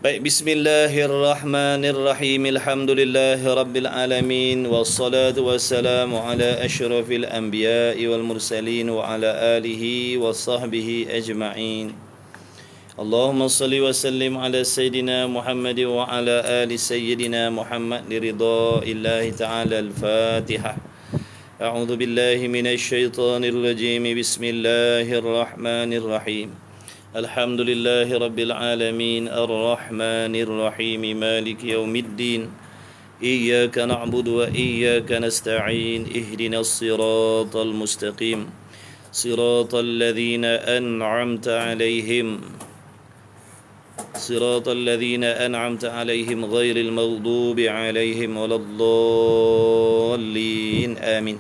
Baik, bismillahirrahmanirrahim. Alhamdulillahirabbil alamin wassalatu wassalamu ala asyrafil anbiya'i wal mursalin wa ala alihi wa sahbihi ajma'in. Allahumma salli wa sallim ala sayyidina Muhammad wa ala ali sayyidina Muhammad liridha'illahi ta'ala. Al-Fatihah. A'udzu billahi minasy syaithanir rajim. Bismillahirrahmanirrahim. Alhamdulillahi rabbil alamin ar-rahmanir rahim maliki yaumiddin iyyaka na'budu wa iyyaka nasta'in ihdinas siratal mustaqim siratal ladzina an'amta 'alaihim ghairil maghdubi 'alaihim waladdallin amin.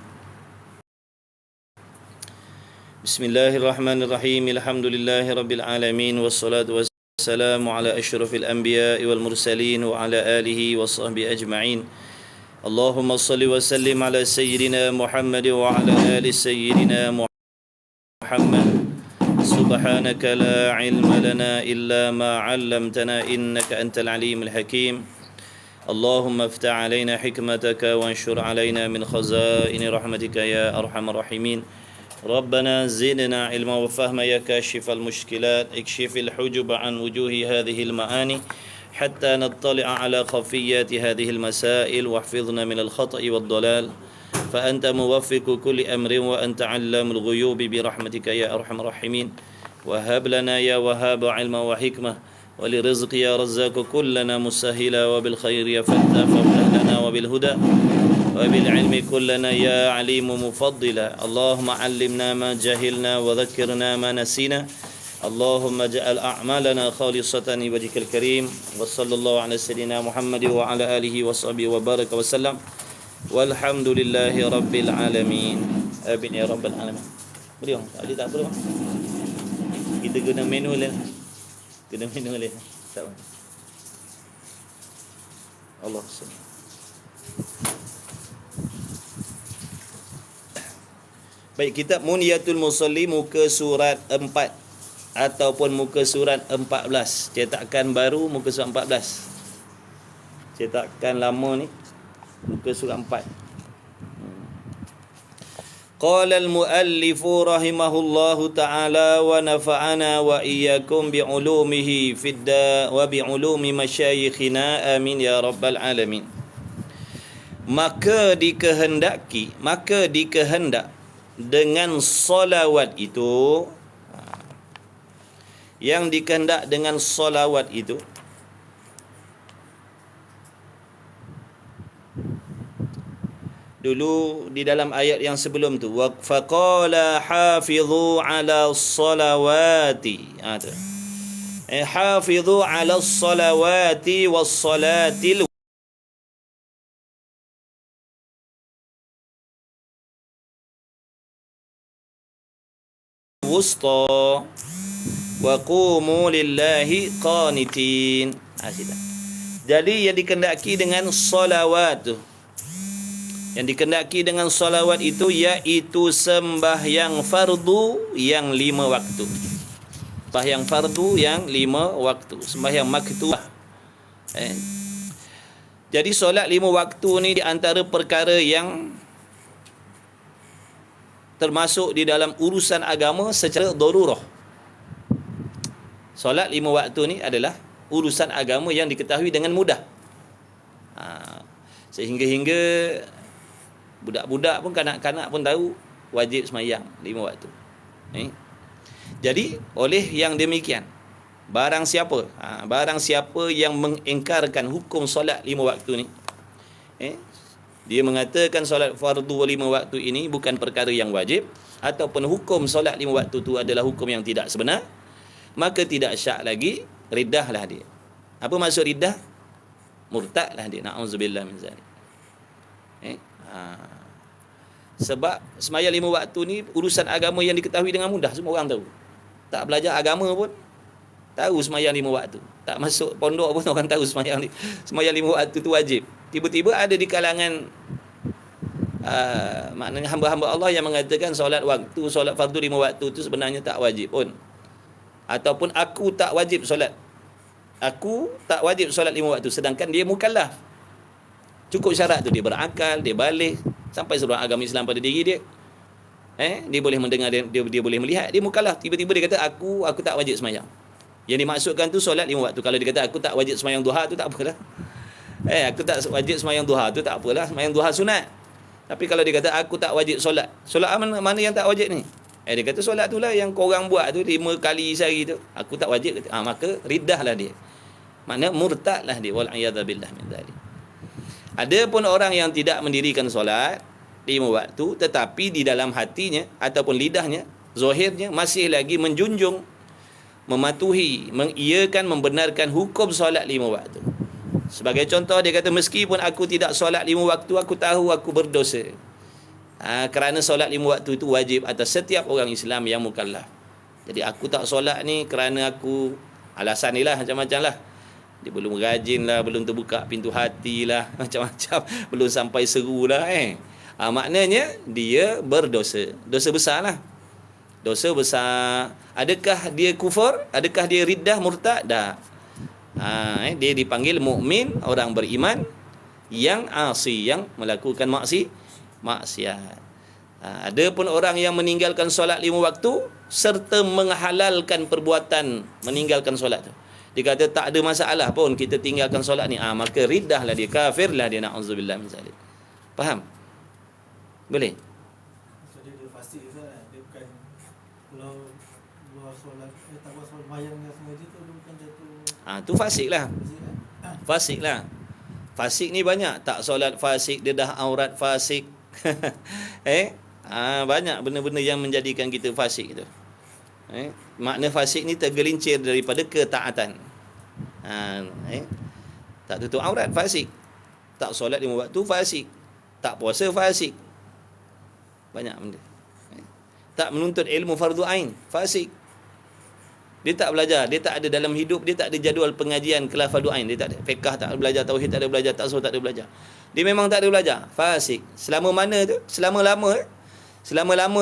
Bismillahirrahmanirrahim. Alhamdulillahirabbil alamin wassalatu wassalamu ala asyrafil anbiya'i wal mursalin wa ala alihi washabbihi ajma'in. Allahumma shalli wa sallim ala sayyidina Muhammad wa ala ali sayyidina Muhammad. Subhanaka la ilma lana illa ma 'allamtana innaka antal alimul hakim. Allahumma iftah 'alaina hikmataka wa anshur 'alaina min khazaini rahmatika ya arhamar rahimin. ربنا زدنا علما وفهما يا كاشف المشكلات اكشف الحجب عن وجوه هذه المعاني حتى نطلع على خفيات هذه المسائل واحفظنا من الخطأ والضلال فأنت موفق كل أمر وأنت علام الغيوب برحمتك يا أرحم الراحمين. وهب لنا يا وهاب علما وحكمة ولرزق يا رزاق كلنا مسهلا وبالخير يا فتى فافتح لنا وبالهدى وبالعلم كلنا يا عليم مفضلا. اللهم علمنا ما جهلنا وذكرنا ما نسينا. اللهم اجعل أعمالنا خالصة لوجهك الكريم. وصلى الله على سيدنا محمد وعلى آله وصحبه وبارك وسلم والحمد لله رب العالمين. Amin ya rabbal alamin. Boleh bang? Ada tak perlu bang? Kita guna manual lah. Guna manual lah. Tak bang. Allah SWT. Baik, kitab Muniyatul Musalli muka surat 4 ataupun muka surat 14. Cetakan baru muka surat 14. Cetakan lama ni muka surat 4. Qala al-muallif rahimahullahu ta'ala wa nafa'ana wa iyyakum bi'ulumihi fidda wa bi'ulumi masyayikhina amin ya rabbal alamin. Maka dikehendak dengan solawat itu, yang dikehendak dengan solawat itu dulu di dalam ayat yang sebelum tu, wa faqala hafizu ala solawati, hafizu ala solawati was salatil wusta wa qumu lillahi qanitin. Jadi yang dikendaki dengan solawat tu, yang dikendaki dengan solawat itu iaitu sembahyang fardu yang 5 waktu. Sembahyang fardu yang 5 waktu, sembahyang maktubah. Jadi solat 5 waktu ni di antara perkara yang termasuk di dalam urusan agama secara darurah. Solat 5 waktu ni adalah urusan agama yang diketahui dengan mudah. Sehingga budak-budak pun, kanak-kanak pun tahu wajib semayang 5 waktu. Jadi oleh yang demikian, barang siapa yang mengingkarkan hukum solat 5 waktu ni, dia mengatakan solat fardu 5 waktu ini bukan perkara yang wajib, ataupun hukum solat 5 waktu itu adalah hukum yang tidak sebenar, maka tidak syak lagi, riddahlah dia. Apa maksud riddah? Murtadlah dia. Na'udzubillah min zalik. Sebab sembahyang 5 waktu ni urusan agama yang diketahui dengan mudah, semua orang tahu. Tak belajar agama pun tahu sembahyang 5 waktu. Tak masuk pondok pun orang tahu sembahyang 5 waktu tu wajib. Tiba-tiba ada di kalangan maknanya hamba-hamba Allah yang mengatakan solat fardu 5 waktu tu sebenarnya tak wajib pun, ataupun aku tak wajib solat aku tak wajib solat 5 waktu, sedangkan dia mukallaf. Cukup syarat tu, dia berakal, dia balik, sampai seluruh agama Islam pada diri dia. Dia boleh mendengar, dia boleh melihat, dia mukallaf. Tiba-tiba dia kata aku tak wajib semayang. Yang dimaksudkan tu solat 5 waktu. Kalau dia kata aku tak wajib semayang duha tu tak apalah. Aku tak wajib semayang duha tu tak apalah, semayang duha sunat. Tapi kalau dia kata aku tak wajib solat, solat mana yang tak wajib ni? Dia kata solat tu lah yang korang buat tu 5 kali sehari tu, aku tak wajib. Maka riddahlah dia. Makna murtadlah dia, wal a'yadzabillah min dzalik. Ada pun orang yang tidak mendirikan solat 5 waktu, tetapi di dalam hatinya ataupun lidahnya, zahirnya masih lagi menjunjung, mematuhi, mengiyakan, membenarkan hukum solat 5 waktu. Sebagai contoh, dia kata meskipun aku tidak solat 5 waktu, aku tahu aku berdosa. Kerana solat 5 waktu itu wajib atas setiap orang Islam yang mukallaf. Jadi aku tak solat ni kerana aku, alasan ni lah, macam-macam lah. Dia belum rajin lah, belum terbuka pintu hati lah, macam-macam, belum sampai seru lah. Maknanya dia berdosa. Dosa besar lah. Dosa besar. Adakah dia kufur? Adakah dia riddah, murtad? Tak. Dia dipanggil mukmin, orang beriman yang asi, yang melakukan maksiat. Ada pun orang yang meninggalkan solat 5 waktu serta menghalalkan perbuatan meninggalkan solat tu. Dia kata tak ada masalah pun kita tinggalkan solat ni. Maka riddahlah dia, kafirlah dia, na'udzubillah min zalik. Faham? Boleh? So dia fasik Ustaz. Dia bukan, kalau luar solat, tak buat solat mayang yang sengaja tu, dia bukan jatuh. Tu fasik lah. Fasik lah. Fasik ni banyak. Tak solat fasik, dedah aurat fasik. Banyak benda-benda yang menjadikan kita fasik tu. Makna fasik ni tergelincir daripada ketaatan. Tak tutup aurat, fasik. Tak solat 5 waktu, fasik. Tak puasa, fasik. Banyak benda. Tak menuntut ilmu fardu ain, fasik. Dia tak belajar, dia tak ada dalam hidup, dia tak ada jadual pengajian kelas fardu ain, dia tak ada. Fiqh tak ada belajar, tauhid tak ada belajar, tasawuf tak ada belajar. Dia memang tak ada belajar, fasik. Selama mana tu? Selama-lama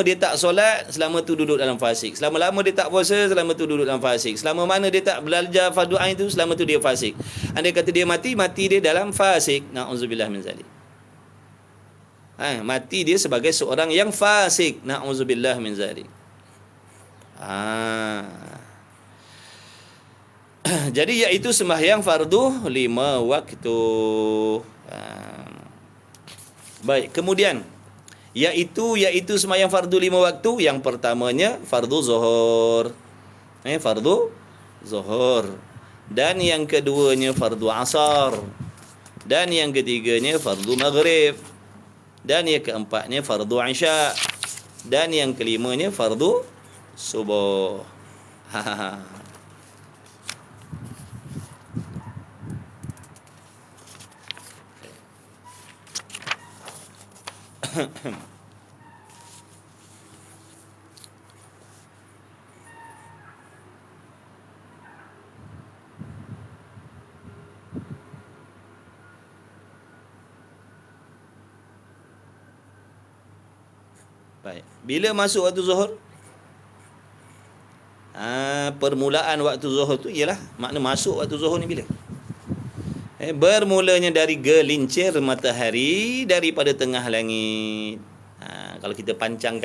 dia tak solat, selama tu duduk dalam fasik. Selama-lama dia tak puasa, selama tu duduk dalam fasik. Selama mana dia tak belajar fardu ain tu, selama tu dia fasik. Andai kata dia mati dia dalam fasik. Na'udzubillah min zalik. Mati dia sebagai seorang yang fasik. Na'udzubillah min zalik. Jadi iaitu sembahyang fardu 5 waktu. Baik, kemudian iaitu sembahyang fardu 5 waktu. Yang pertamanya fardu zuhur. Fardu zuhur. Dan yang keduanya fardu asar. Dan yang ketiganya fardu maghrib. Dan yang keempatnya fardu isya. Dan yang kelimanya fardu subuh. Baik. Bila masuk waktu zuhur? Permulaan waktu zuhur tu ialah, makna masuk waktu zuhur ni bila? Bermulanya dari gelincir matahari daripada tengah langit. Kalau kita pancangkan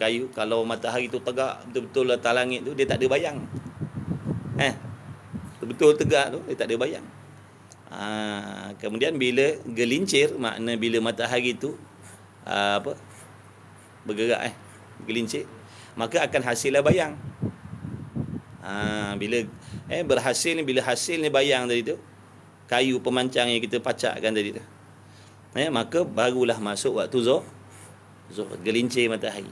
kayu, kalau matahari tu tegak betul-betul atas langit tu, dia tak ada bayang. Betul tegak tu, dia tak ada bayang. Kemudian bila gelincir, makna bila matahari tu bergerak, gelincir, maka akan hasillah bayang. Bila bila hasilnya bayang tadi tu, kayu pemancang yang kita pacakkan tadi tu, maka barulah masuk waktu zuhur, gelincir matahari.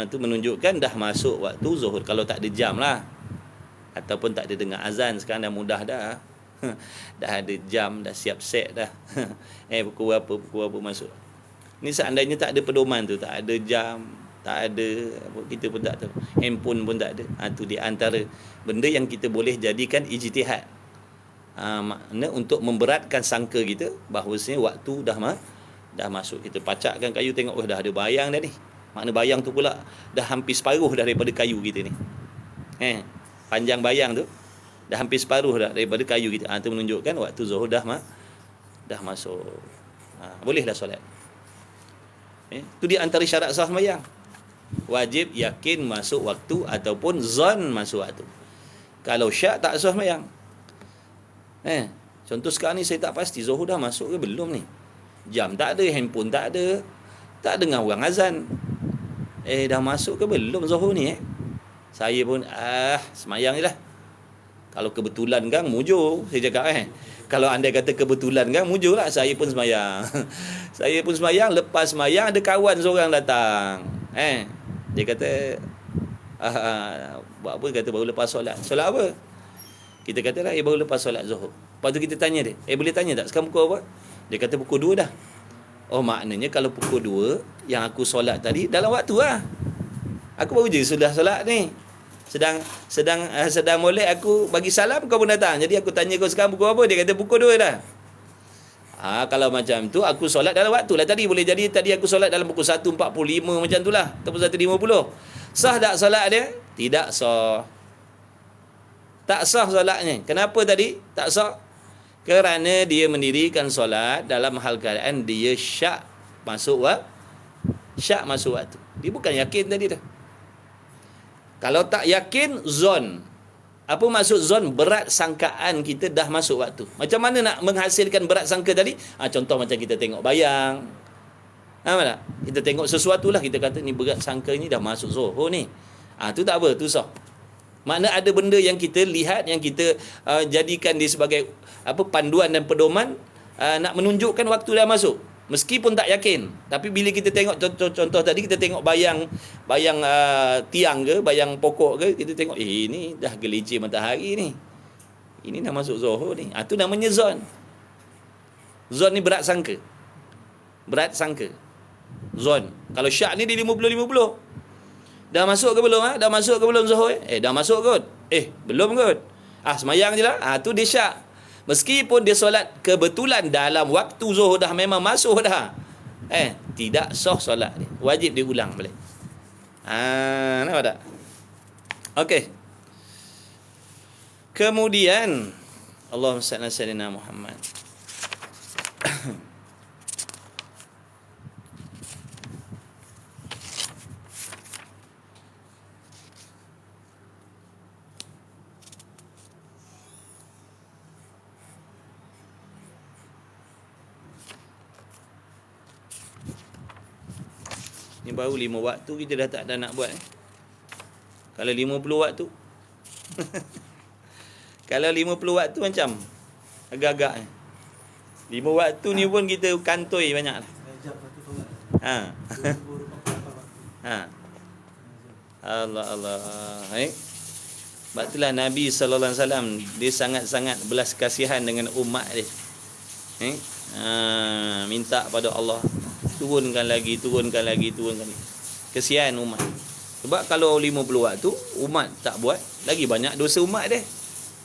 Itu menunjukkan dah masuk waktu zuhur. Kalau tak ada jam lah, ataupun tak ada dengar azan, sekarang dah mudah dah. Dah ada jam, dah siap set dah. Pukul berapa masuk. Ni seandainya tak ada pedoman tu, tak ada jam, tak ada, kita pun tak tahu, handphone pun tak ada. Tu di antara benda yang kita boleh jadikan ijtihad. Makna untuk memberatkan sangka kita bahawasanya waktu dah masuk. Kita pacakkan kayu, tengok dah ada bayang dah ni. Makna bayang tu pula dah hampir separuh dah daripada kayu kita ni. Panjang bayang tu dah hampir separuh dah daripada kayu kita. Itu menunjukkan waktu zuhur dah masuk. Bolehlah solat. Itu di antara syarat sah sembahyang. Wajib yakin masuk waktu ataupun zon masuk waktu. Kalau syak tak sah sembahyang. Contoh sekarang ni saya tak pasti zuhur dah masuk ke belum ni. Jam tak ada, handphone tak ada, tak dengar orang azan. Dah masuk ke belum zuhur ni Saya pun semayang je lah. Kalau kebetulan kan mujur, saya cakap Kalau anda kata kebetulan kan mujur lah, saya pun semayang. Saya pun semayang, lepas semayang ada kawan seorang datang. Dia kata buat apa? Kata baru lepas solat. Solat apa? Kita kata lah baru lepas solat zuhur. Lepas tu kita tanya dia, boleh tanya tak sekarang pukul apa? Dia kata pukul 2 dah. Oh, maknanya kalau pukul 2 yang aku solat tadi dalam waktu lah. Aku baru je sudah solat ni. Sedang molek aku bagi salam, kau pun datang. Jadi aku tanya kau sekarang pukul apa? Dia kata pukul 2 dah. Kalau macam tu aku solat dalam waktu lah tadi. Boleh jadi tadi aku solat dalam pukul 1.45 macam tu lah, ataupun 1.50. Sah tak solat dia? Tidak sah. Tak sah solatnya. Kenapa tadi tak sah? Kerana dia mendirikan solat dalam hal keadaan dia syak masuk waktu. Dia bukan yakin tadi dah. Kalau tak yakin, zon. Apa maksud zon? Berat sangkaan kita dah masuk waktu. Macam mana nak menghasilkan berat sangka tadi? Contoh macam kita tengok bayang. Faham tak? Kita tengok sesuatu lah, kita kata ni berat sangka ni dah masuk zuhur ni. Tu tak apa, tu sah. Makna ada benda yang kita lihat, yang kita jadikan dia sebagai panduan dan pedoman, nak menunjukkan waktu dah masuk. Meskipun tak yakin, tapi bila kita tengok contoh tadi, kita tengok bayang tiang ke, bayang pokok ke, kita tengok ini dah gelincir matahari ni. Ini dah masuk zuhur ni. Itu namanya zon. Zon ni berat sangka. Zon. Kalau syak ni dia 50-50. Dah masuk ke belum? Dah masuk ke belum zuhur? Dah masuk kot. Belum kot. Semayang je lah. Tu dia syak. Meskipun dia solat kebetulan dalam waktu zuhur dah memang masuk dah. Tidak sah solat dia. Wajib diulang balik. Nampak tak? Okey. Kemudian Allahumma salli ala sayyidina Muhammad. Ni baru 5 waktu kita dah tak ada nak buat. Kalau 50 waktu. Kalau 50 waktu macam agak-agak 5 waktu ni pun kita kantoi banyak lah. Allah. Sebab itulah Nabi SAW dia sangat-sangat belas kasihan dengan umat dia. Minta pada Allah turunkan lagi. Kesian umat. Sebab kalau 50 waktu umat tak buat, lagi banyak dosa umat dia.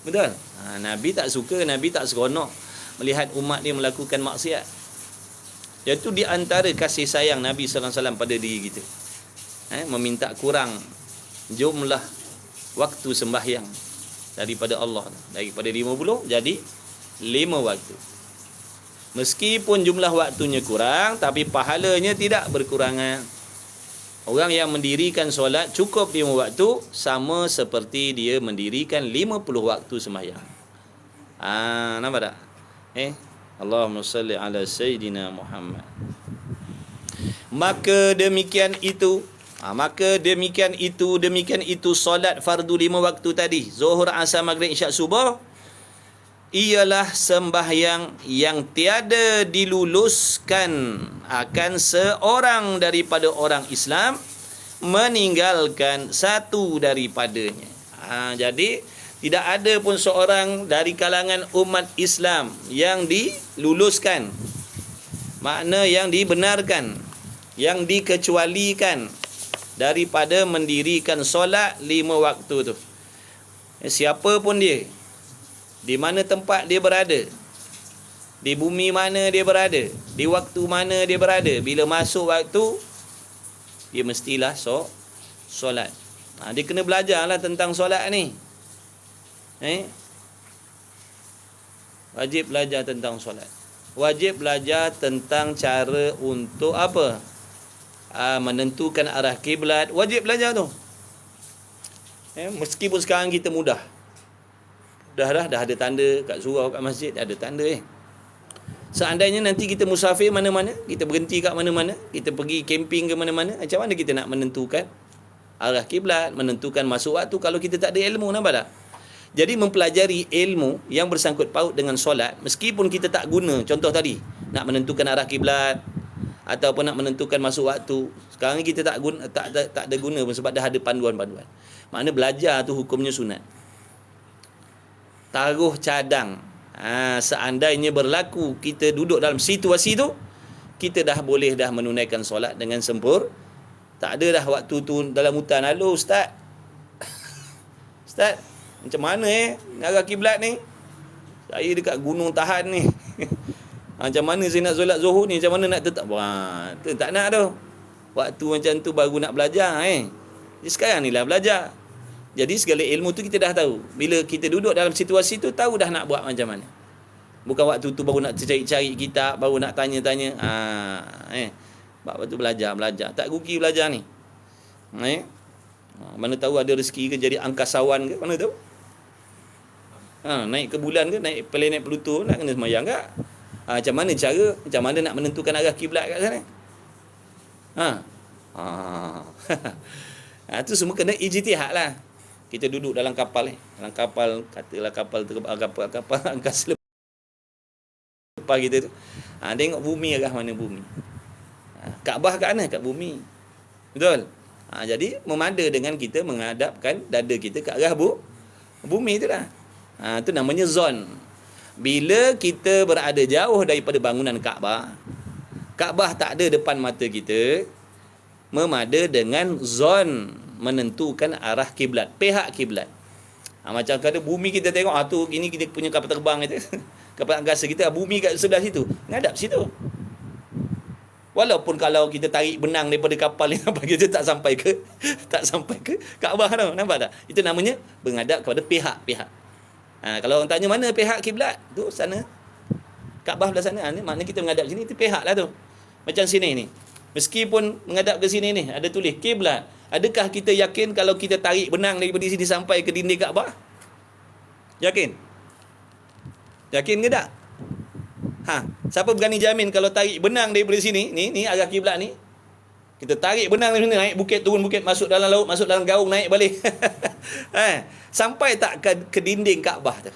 Betul? Nabi tak suka, Nabi tak seronok melihat umat dia melakukan maksiat. Iaitu di antara kasih sayang Nabi SAW pada diri kita. Meminta kurang jumlah waktu sembahyang daripada Allah. Daripada 50 jadi 5 waktu. Meskipun jumlah waktunya kurang, tapi pahalanya tidak berkurangan. Orang yang mendirikan solat cukup 5 waktu, sama seperti dia mendirikan 50 waktu sembahyang. Nampak tak? Allahumma salli ala sayyidina Muhammad. Maka demikian itu solat fardu 5 waktu tadi, zuhur, asar, maghrib, isyak, subuh, ialah sembahyang yang tiada diluluskan akan seorang daripada orang Islam meninggalkan satu daripadanya. Jadi tidak ada pun seorang dari kalangan umat Islam yang diluluskan, makna yang dibenarkan, yang dikecualikan daripada mendirikan solat 5 waktu tu. Siapa pun dia, di mana tempat dia berada, di bumi mana dia berada, di waktu mana dia berada, bila masuk waktu dia mestilah solat. Dia kena belajarlah tentang solat ni. Wajib belajar tentang solat. Wajib belajar tentang cara untuk apa? Menentukan arah kiblat. Wajib belajar tu. Meskipun sekarang kita mudah. Dah ada tanda kat surau, kat masjid, ada tanda Seandainya nanti kita musafir mana-mana, kita berhenti kat mana-mana, kita pergi camping ke mana-mana, macam mana kita nak menentukan arah kiblat, menentukan masuk waktu kalau kita tak ada ilmu, nampak tak? Jadi mempelajari ilmu yang bersangkut paut dengan solat, meskipun kita tak guna, contoh tadi, nak menentukan arah kiblat ataupun nak menentukan masuk waktu, sekarang ni kita tak ada guna pun sebab dah ada panduan-panduan. Makna belajar tu hukumnya sunat. Taruh cadang. Seandainya berlaku kita duduk dalam situasi tu, kita dah boleh dah menunaikan solat dengan sempurna. Tak ada dah waktu tu dalam hutan, halo ustaz, ustaz macam mana arah kiblat ni, saya dekat gunung Tahan ni macam mana saya nak solat zuhur ni, macam mana nak tetap, tu tak nak tu, waktu macam tu baru nak belajar. Jadi sekarang ni lah belajar. Jadi segala ilmu tu kita dah tahu. Bila kita duduk dalam situasi tu, tahu dah nak buat macam mana. Bukan waktu tu baru nak cari-cari kitab, baru nak tanya-tanya. Waktu tu belajar. Tak rugi belajar ni. Mana tahu ada rezeki ke jadi angkasawan ke, mana tahu. Naik ke bulan ke, naik planet Pluto, nak kena semayang ke. Macam mana cara, macam mana nak menentukan arah kiblat kat sana. Tu semua kena ijtihad lah. Kita duduk dalam kapal dalam kapal, katalah kapal angkasa lepas kita tu. Tengok bumi, arah mana bumi. Kaabah kat mana? Kat bumi. Betul? Jadi memada dengan kita menghadapkan dada kita ke arah bumi tu lah. Tu namanya zon. Bila kita berada jauh daripada bangunan Kaabah, Kaabah tak ada depan mata kita, memada dengan zon menentukan arah kiblat, pihak kiblat. Macam kata bumi kita tengok, tu ini kita punya kapal terbang kita, kapal angkasa kita, bumi kat sebelah situ, ngadap situ. Walaupun kalau kita tarik benang daripada kapal ni, kita tak sampai ke Kaabah tu, nampak tak? Itu namanya menghadap kepada pihak-pihak. Kalau orang tanya mana pihak kiblat, tu sana, Kaabah belah sana, ni maknanya kita menghadap sini, itu pihak lah tu. Macam sini ni, meskipun menghadap ke sini ni, ada tulis kiblat. Adakah kita yakin kalau kita tarik benang daripada sini sampai ke dinding Kaabah? Yakin? Yakin ke tak? Siapa berani jamin kalau tarik benang daripada sini, ni arah kiblat ni, kita tarik benang dari sini, naik bukit, turun bukit, masuk dalam laut, masuk dalam gaung, naik balik. Sampai tak ke dinding Kaabah tu?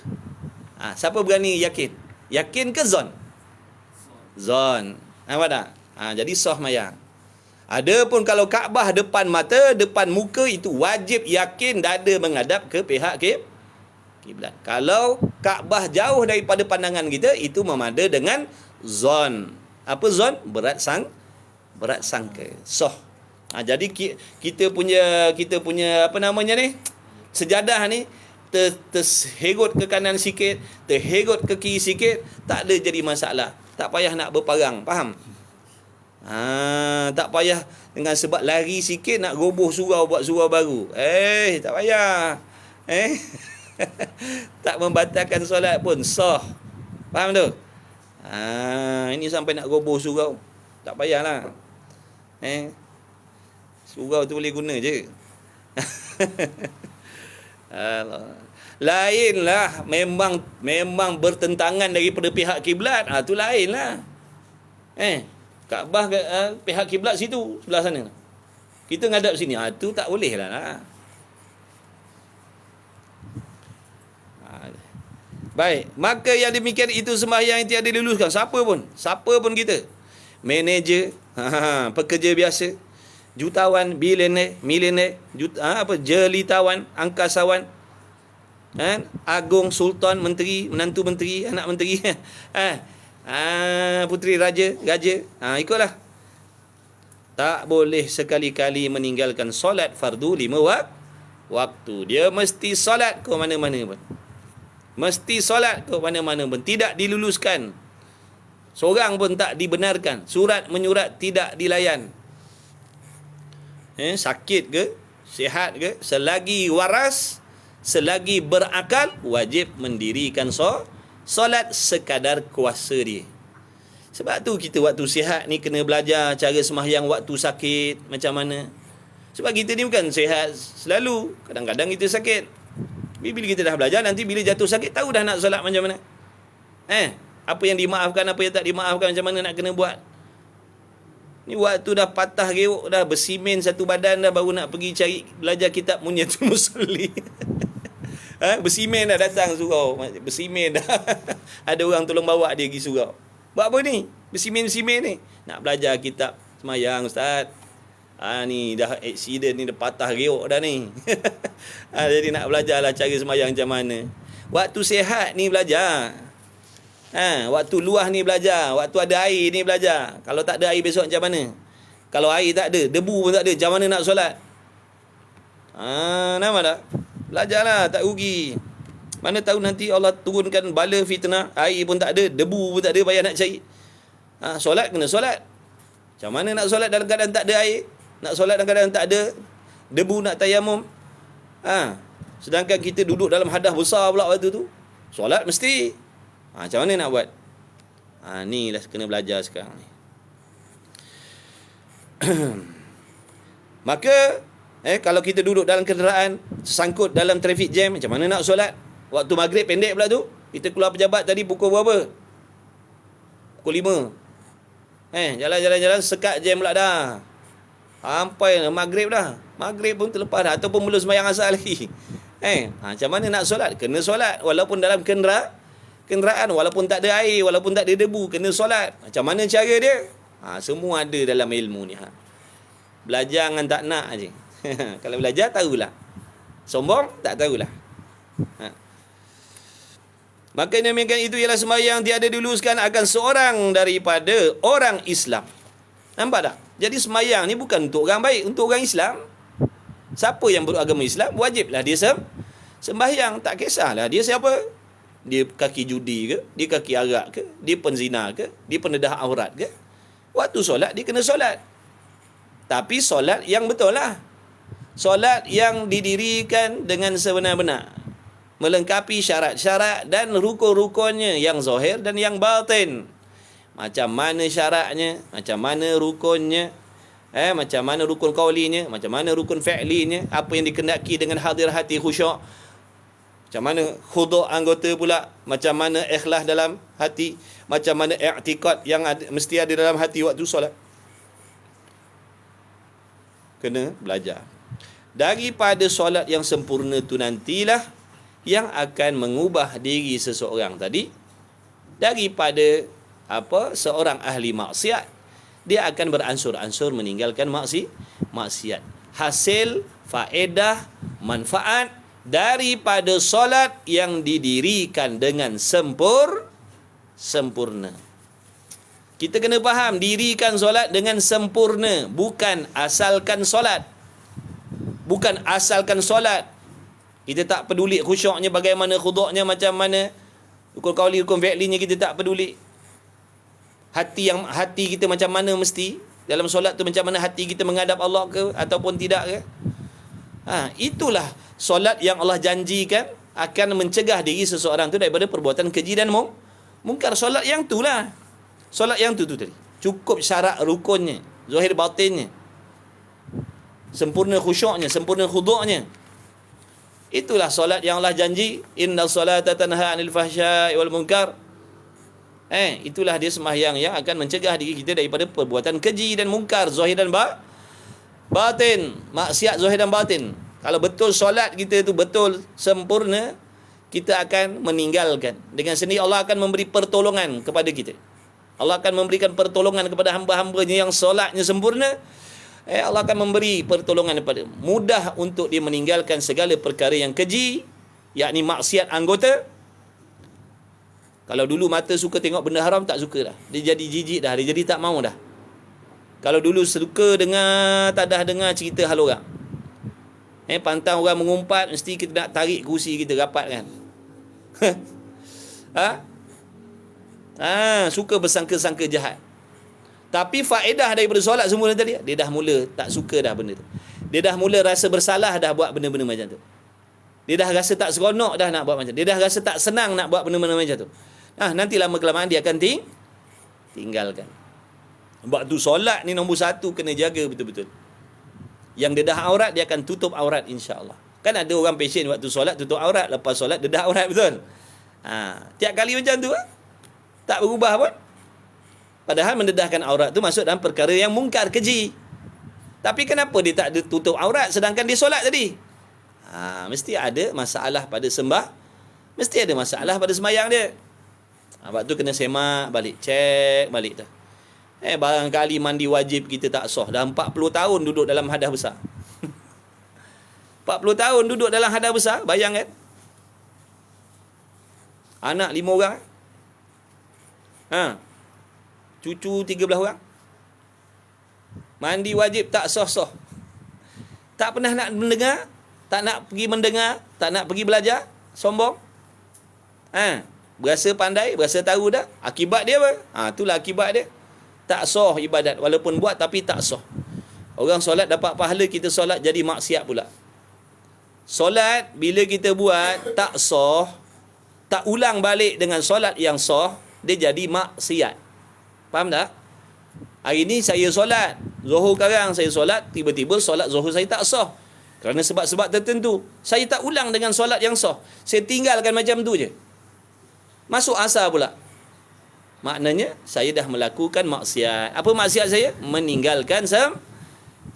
Siapa berani yakin? Yakin ke zon? Zon. Nampak tak? Jadi sah mayang. Adapun kalau Kaabah depan mata, depan muka, itu wajib yakin dada menghadap ke pihak kiblat. Kalau Kaabah jauh daripada pandangan kita, itu memada dengan zon. Apa zon? Berat sangka. Sah. Jadi kita punya apa namanya ni? Sejadah ni terherut ke kanan sikit, terherut ke kiri sikit, tak ada jadi masalah. Tak payah nak berparang, faham? Tak payah dengan sebab lari sikit nak roboh surau, buat surau baru. Tak payah. Tak membatalkan solat pun sah. Faham tu? Ini sampai nak roboh surau, tak payahlah. Surau tu boleh guna je. Lainlah, memang bertentangan daripada pihak kiblat, tu lainlah. Kaabah pihak kiblat situ, sebelah sana. Kita ngadap sini, tu tak boleh lah. Baik, maka yang demikian itu sembahyang yang tiada diluluskan. Siapa pun kita. Manager, pekerja biasa, jutawan, milioner, jelitawan, angkasawan, agung, sultan, menteri, menantu menteri, anak menteri, puteri raja, ikutlah. Tak boleh sekali-kali meninggalkan solat fardu 5 waktu. Dia mesti solat ke mana-mana pun. Mesti solat ke mana-mana pun. Tidak diluluskan. Seorang pun tak dibenarkan. Surat menyurat tidak dilayan. Sakit ke, sihat ke, selagi waras, selagi berakal, wajib mendirikan solat sekadar kuasa dia. Sebab tu kita waktu sihat ni kena belajar cara sembahyang waktu sakit macam mana. Sebab kita ni bukan sihat selalu, kadang-kadang kita sakit. Bila kita dah belajar, nanti bila jatuh sakit tahu dah nak solat macam mana. Apa yang dimaafkan, apa yang tak dimaafkan, macam mana nak kena buat. Ni waktu dah patah gerok dah, bersimen satu badan dah, baru nak pergi cari belajar kitab Munyatul Musalli. Bersimen dah datang surau, bersimen dah. Ada orang tolong bawa dia pergi surau. Buat apa ni? Bersimen-bersimen ni. Nak belajar kitab semayang, Ustaz. Ni dah accident ni, dah patah gerok dah ni. Jadi nak belajarlah cara semayang macam mana. Waktu sihat ni belajar. Waktu luah ni belajar. Waktu ada air ni belajar. Kalau tak ada air besok macam mana? Kalau air tak ada, debu pun tak ada, macam mana nak solat? Nampak tak? Belajarlah, tak rugi. Mana tahu nanti Allah turunkan bala fitnah, air pun tak ada, debu pun tak ada, payah nak cari. Solat kena solat. Macam mana nak solat dalam keadaan tak ada air? Nak solat dalam keadaan tak ada debu, nak tayamum? Sedangkan kita duduk dalam hadas besar pula waktu tu. Solat mesti. Macam mana nak buat? Ni lah kena belajar sekarang ni. Maka kalau kita duduk dalam kenderaan, sangkut dalam traffic jam, macam mana nak solat? Waktu maghrib pendek pula tu. Kita keluar pejabat tadi pukul berapa? Pukul 5. Jalan-jalan sekat jam pula dah. Sampai maghrib dah. Maghrib pun terlepas dah, ataupun belum sembahyang asar lagi. Macam mana nak solat? Kena solat walaupun dalam kenderaan, walaupun tak ada air, walaupun tak ada debu, kena solat. Macam mana cara dia? Semua ada dalam ilmu ni. Belajar dengan tak nak je. Kalau belajar tahulah. Sombong tak tahulah. Maka demikian itu ialah sembahyang tiada diluluskan akan seorang daripada orang Islam. Nampak tak? Jadi sembahyang ni bukan untuk orang baik, untuk orang Islam. Siapa yang beragama Islam, wajiblah dia sembahyang. Tak kisahlah dia siapa. Dia kaki judi ke, dia kaki arak ke, dia penzina ke, dia pendedah aurat ke. Waktu solat dia kena solat. Tapi solat yang betul lah. Solat yang didirikan dengan sebenar-benar, melengkapi syarat-syarat dan rukun-rukunnya yang zahir dan yang batin. Macam mana syaratnya, macam mana rukunnya, macam mana rukun qaulinya, macam mana rukun fi'linya, apa yang dikendaki dengan hadir hati khusyuk, macam mana khudu' anggota pula, macam mana ikhlas dalam hati, macam mana i'tikad yang mesti ada dalam hati waktu solat. Kena belajar. Daripada solat yang sempurna tu nantilah yang akan mengubah diri seseorang tadi daripada seorang ahli maksiat, dia akan beransur-ansur meninggalkan maksiat. Hasil, faedah, manfaat daripada solat yang didirikan dengan sempurna. Kita kena faham, dirikan solat dengan sempurna, bukan asalkan solat. Bukan asalkan solat. Kita tak peduli khusyuknya bagaimana, khudu'nya macam mana, rukun qauli, rukun fi'linya kita tak peduli. Hati kita macam mana mesti dalam solat tu, macam mana hati kita menghadap Allah ke ataupun tidak ke. Itulah solat yang Allah janjikan akan mencegah diri seseorang tu daripada perbuatan keji dan mungkar. Solat yang tu lah. Solat yang tu tadi. Cukup syarat rukunnya, zahir batinnya, sempurna khusyuknya, sempurna khudu'nya. Itulah solat yang Allah janji, inna salata tanha 'anil fahsya'i wal munkar. Itulah dia sembahyang yang akan mencegah diri kita daripada perbuatan keji dan mungkar, zahir dan batin, maksiat zahir dan batin. Kalau betul solat kita tu betul sempurna, kita akan meninggalkan. Dengan sendiri Allah akan memberi pertolongan kepada kita. Allah akan memberikan pertolongan kepada hamba-hambanya yang solatnya sempurna. Allah akan memberi pertolongan kepada, mudah untuk dia meninggalkan segala perkara yang keji, yakni maksiat anggota. Kalau dulu mata suka tengok benda haram, tak suka dah. Dia jadi jijik dah, dia jadi tak mau dah. Kalau dulu suka dengar cerita hal orang. Pantang orang mengumpat, mesti kita nak tarik kursi kita rapat kan. Suka bersangka-sangka jahat. Tapi faedah daripada solat semula tadi, dia dah mula tak suka dah benda tu. Dia dah mula rasa bersalah dah buat benda-benda macam tu. Dia dah rasa tak seronok dah nak buat macam tu. Dia dah rasa tak senang nak buat benda-benda macam tu. Nanti lama kelamaan dia akan tinggalkan. Waktu solat ni nombor satu kena jaga betul-betul. Yang dedah aurat dia akan tutup aurat insya-Allah. Kan ada orang pesen waktu solat tutup aurat, lepas solat dedah aurat betul. Tiap kali macam tu tak berubah pun. Padahal mendedahkan aurat tu masuk dalam perkara yang mungkar, keji. Tapi kenapa dia tak tutup aurat sedangkan dia solat tadi? Mesti ada masalah pada sembah. Mesti ada masalah pada sembahyang dia. Waktu kena semak balik, cek balik tu. Barangkali mandi wajib kita tak sah. Dah 40 tahun duduk dalam hadas besar. 40 tahun duduk dalam hadas besar, bayangkan. Anak 5 orang. Cucu 13 orang. Mandi wajib tak sah-sah. Tak pernah nak mendengar, tak nak pergi mendengar, tak nak pergi belajar, sombong. Berasa pandai, berasa tahu dah. Akibat dia apa? Itulah akibat dia. Tak sah ibadat. Walaupun buat tapi tak sah. Orang solat dapat pahala, kita solat jadi maksiat pula. Solat bila kita buat tak sah, tak ulang balik dengan solat yang sah, dia jadi maksiat. Faham tak? Hari ni saya solat, Zuhur sekarang saya solat, tiba-tiba solat Zuhur saya tak sah. Kerana sebab-sebab tertentu. Saya tak ulang dengan solat yang sah. Saya tinggalkan macam tu je. Masuk asar pula. Maknanya saya dah melakukan maksiat. Apa maksiat saya? Meninggalkan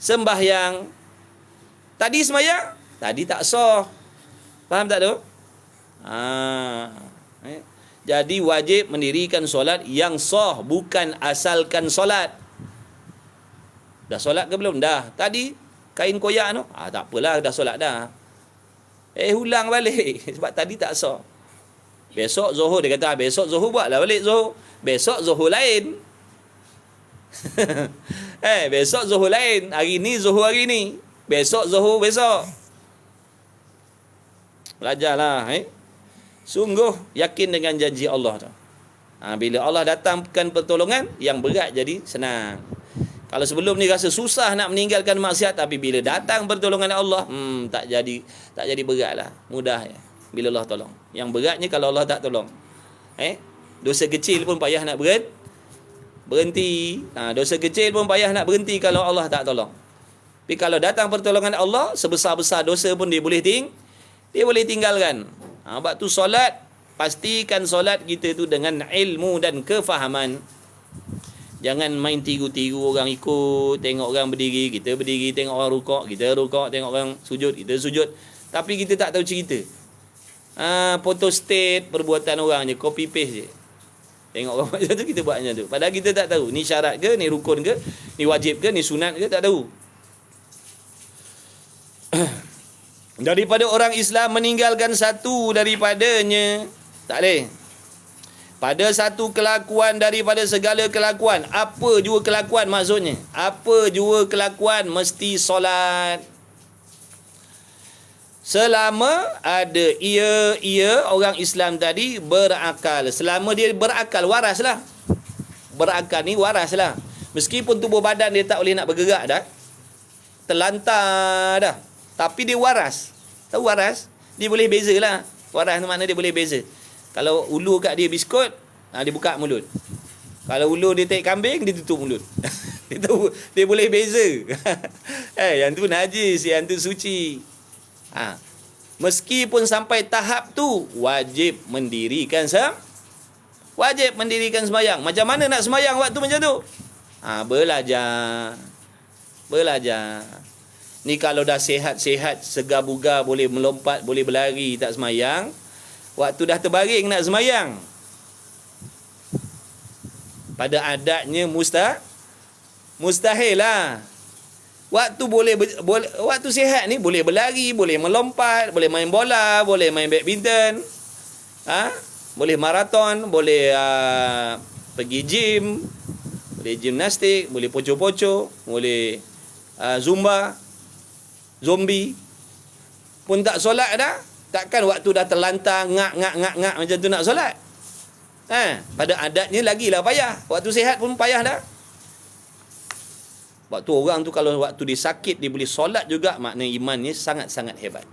sembahyang. Tadi sembahyang, tadi tak sah. Faham tak tu? Jadi wajib mendirikan solat yang sah, bukan asalkan solat. Dah solat ke belum? Dah. Tadi kain koyak tu, tak apalah, dah solat dah. Ulang balik sebab tadi tak sah. Besok Zuhur, dia kata besok Zuhur buatlah balik Zuhur. Besok Zuhur lain. Besok Zuhur lain. Hari ni Zuhur hari ni. Besok Zuhur besok. Belajarlah. Sungguh yakin dengan janji Allah tu. Bila Allah datangkan pertolongan, yang berat jadi senang. Kalau sebelum ni rasa susah nak meninggalkan maksiat, tapi bila datang pertolongan Allah, tak jadi berat lah. Mudah ya. Bila Allah tolong. Yang beratnya kalau Allah tak tolong. Dosa kecil pun payah nak berhenti. Dosa kecil pun payah nak berhenti kalau Allah tak tolong. Tapi kalau datang pertolongan Allah, sebesar-besar dosa pun dia boleh tinggalkan. Waktu solat, pastikan solat kita tu dengan ilmu dan kefahaman. Jangan main tiru-tiru orang ikut, tengok orang berdiri, kita berdiri, tengok orang rukuk, kita rukuk, tengok orang sujud, kita sujud. Tapi kita tak tahu cerita. Photo state perbuatan orang je, copy paste je. Tengok orang macam tu, kita buat macam tu. Padahal kita tak tahu ni syarat ke, ni rukun ke, ni wajib ke, ni sunat ke, tak tahu. Daripada orang Islam meninggalkan satu daripadanya, tak boleh. Pada satu kelakuan daripada segala kelakuan, apa jua kelakuan maksudnya? Apa jua kelakuan mesti solat. Selama ada ia orang Islam tadi berakal. Selama dia berakal, waras lah. Berakal ni waras lah. Meskipun tubuh badan dia tak boleh nak bergerak dah, terlantar dah, tapi dia waras. Tahu waras? Dia boleh beza lah. Waras tu makna dia boleh beza. Kalau ulu kat dia biskut, dia buka mulut. Kalau ulu dia taik kambing, dia tutup mulut. Dia tahu, dia boleh beza. Yang tu najis, yang tu suci. Meskipun sampai tahap tu, wajib mendirikan sembahyang. Macam mana nak sembahyang waktu macam tu? Belajar. Ni kalau dah sihat-sihat, segar bugar, boleh melompat, boleh berlari, tak sembahyang, waktu dah terbaring nak sembahyang, pada adatnya mustahil lah. Waktu waktu sihat ni boleh berlari, boleh melompat, boleh main bola, boleh main badminton, boleh maraton, boleh pergi gym, boleh gimnastik, boleh pocok-pocok, boleh zumba, zombie. Pun tak solat dah. Takkan waktu dah terlantar ngak macam tu nak solat. Pada adatnya lagilah payah. Waktu sihat pun payah dah. Waktu orang tu kalau waktu dia sakit dia boleh solat juga, maknanya imannya sangat-sangat hebat.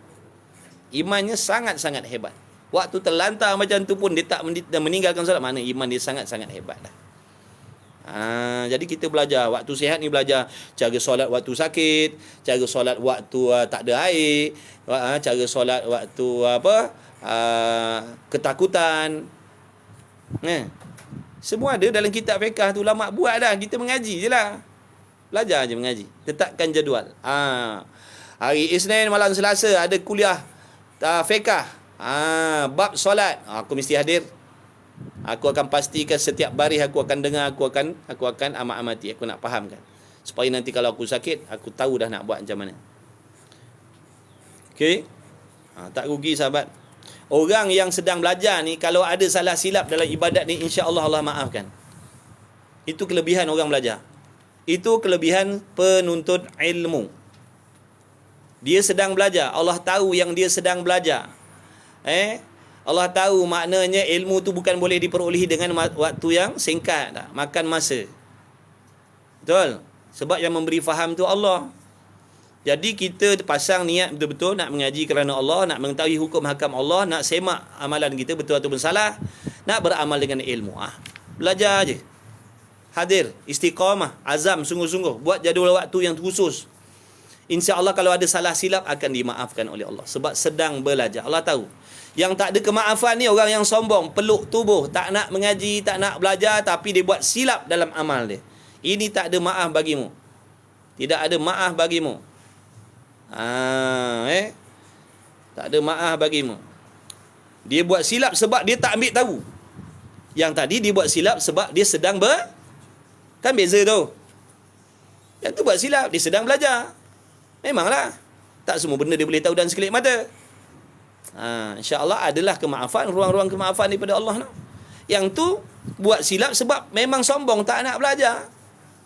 Imannya sangat-sangat hebat. Waktu terlantar macam tu pun dia tak meninggalkan solat, maknanya iman dia sangat-sangat hebat dah. Jadi kita belajar waktu sihat ni, belajar cara solat waktu sakit, cara solat waktu tak ada air, cara solat waktu ketakutan. Semua ada dalam kitab fiqh tu, ulama buat dah, kita mengaji je lah. Belajar je mengaji. Tetapkan jadual. Hari Isnin malam Selasa ada kuliah fiqh. Bab solat. Aku mesti hadir. Aku akan pastikan setiap baris aku akan dengar, aku akan amat-amati, aku nak fahamkan. Supaya nanti kalau aku sakit, aku tahu dah nak buat macam mana. Okey? Tak rugi sahabat. Orang yang sedang belajar ni, kalau ada salah silap dalam ibadat ni, insya-Allah Allah maafkan. Itu kelebihan orang belajar. Itu kelebihan penuntut ilmu. Dia sedang belajar, Allah tahu yang dia sedang belajar. Allah tahu maknanya ilmu tu bukan boleh diperolehi dengan waktu yang singkat, tak? Makan masa. Betul? Sebab yang memberi faham tu Allah. Jadi kita pasang niat betul-betul nak mengaji kerana Allah, nak mengetahui hukum hakam Allah, nak semak amalan kita betul ataupun salah, nak beramal dengan ilmu. Belajar je. Hadir, istiqamah, azam sungguh-sungguh, buat jadual waktu yang khusus. Insya-Allah kalau ada salah silap akan dimaafkan oleh Allah sebab sedang belajar. Allah tahu. Yang tak ada kemaafan ni orang yang sombong, peluk tubuh, tak nak mengaji, tak nak belajar, tapi dia buat silap dalam amal dia. Ini tak ada maaf bagimu. Tidak ada maaf bagimu. Tak ada maaf bagimu. Dia buat silap sebab dia tak ambil tahu. Yang tadi dia buat silap sebab dia sedang kan beza tu. Yang tu buat silap, dia sedang belajar. Memanglah. Tak semua benda dia boleh tahu dan sekelip mata. InsyaAllah adalah kemaafan, ruang-ruang kemaafan daripada Allah. Yang tu buat silap sebab memang sombong, tak nak belajar.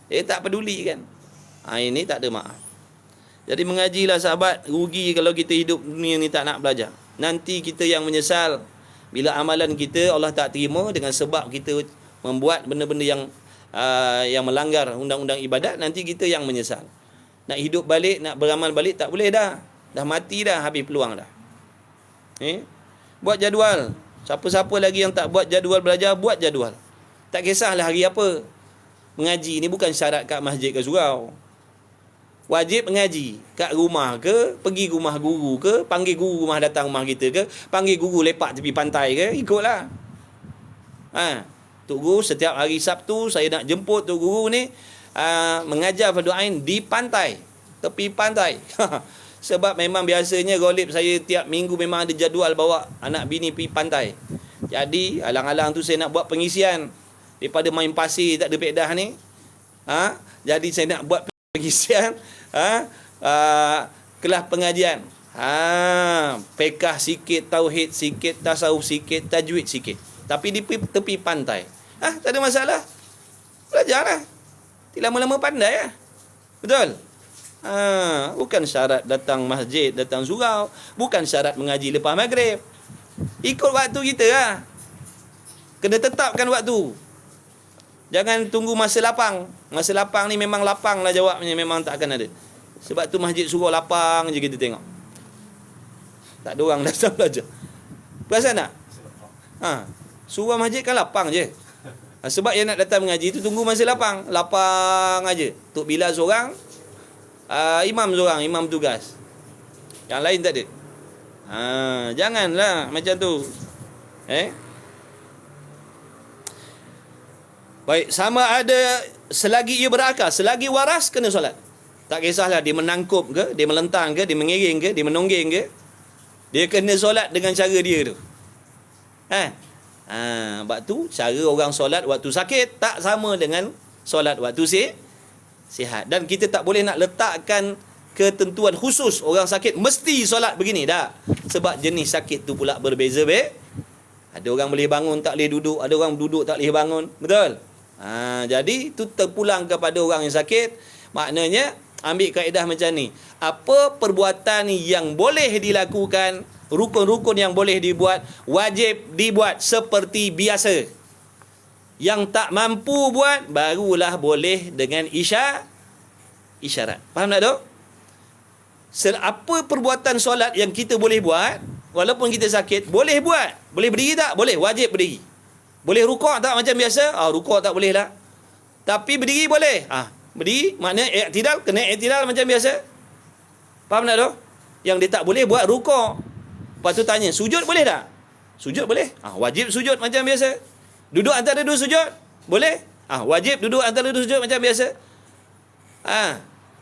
Tak peduli kan. Ini tak ada maaf. Jadi mengajilah sahabat. Rugi kalau kita hidup dunia ni tak nak belajar. Nanti kita yang menyesal bila amalan kita Allah tak terima dengan sebab kita membuat benda-benda yang melanggar undang-undang ibadat. Nanti kita yang menyesal. Nak hidup balik, nak beramal balik tak boleh dah. Dah mati dah, habis peluang dah. Buat jadual. Siapa-siapa lagi yang tak buat jadual belajar, buat jadual. Tak kisahlah hari apa. Mengaji ni bukan syarat kat masjid ke surau. Wajib mengaji. Kat rumah ke, pergi rumah guru ke, panggil guru rumah datang rumah kita ke, panggil guru lepak tepi pantai ke, ikutlah. Tok Guru setiap hari Sabtu saya nak jemput Tok Guru ni mengajar fardu ain di pantai, tepi pantai. Sebab memang biasanya golib saya tiap minggu memang ada jadual bawa anak bini pergi pantai. Jadi alang-alang tu saya nak buat pengisian daripada main pasir tak ada pedah ni. Jadi saya nak buat pengisian kelas pengajian. Fiqh sikit, tauhid sikit, tasawuf sikit, tajwid sikit. Tapi di tepi pantai. Tak ada masalah. Belajarlah. Tidak lama-lama pandai lah. Betul? Bukan syarat datang masjid, datang surau. Bukan syarat mengaji lepas maghrib. Ikut waktu kita lah. Kena tetapkan waktu. Jangan tunggu masa lapang. Masa lapang ni memang lapang lah jawabnya. Memang tak akan ada. Sebab tu masjid surau lapang je kita tengok. Tak ada orang datang belajar. Perasan tak? Surau masjid kan lapang je. Sebab yang nak datang mengaji tu tunggu masa lapang. Lapang aja. Tok Bilal seorang, imam seorang, imam tugas. Yang lain tak ada. Janganlah macam tu. Baik, sama ada selagi ia berakal, selagi waras kena solat. Tak kisahlah dia menangkup ke, dia melentang ke, dia mengiring ke, dia menonggeng ke. Dia kena solat dengan cara dia tu. Sebab tu cara orang solat waktu sakit tak sama dengan solat waktu sihat. Dan kita tak boleh nak letakkan ketentuan khusus orang sakit mesti solat begini dah. Sebab jenis sakit tu pula berbeza. Ada orang boleh bangun tak boleh duduk, ada orang duduk tak boleh bangun. Betul? Jadi tu terpulang kepada orang yang sakit. Maknanya ambil kaedah macam ni. Apa perbuatan yang boleh dilakukan, rukun-rukun yang boleh dibuat, wajib dibuat seperti biasa. Yang tak mampu buat, barulah boleh dengan isyarat. Faham tak tu? Apa perbuatan solat yang kita boleh buat walaupun kita sakit, boleh buat. Boleh berdiri tak? Boleh, wajib berdiri. Boleh rukuk tak macam biasa? Rukuk tak boleh lah. Tapi berdiri boleh. Berdiri maknanya i'tidal, kena i'tidal macam biasa. Faham tak tu? Yang dia tak boleh buat rukuk. Lepas tu tanya, sujud boleh tak? Sujud boleh. Wajib sujud macam biasa. Duduk antara dua sujud boleh. Wajib duduk antara dua sujud macam biasa.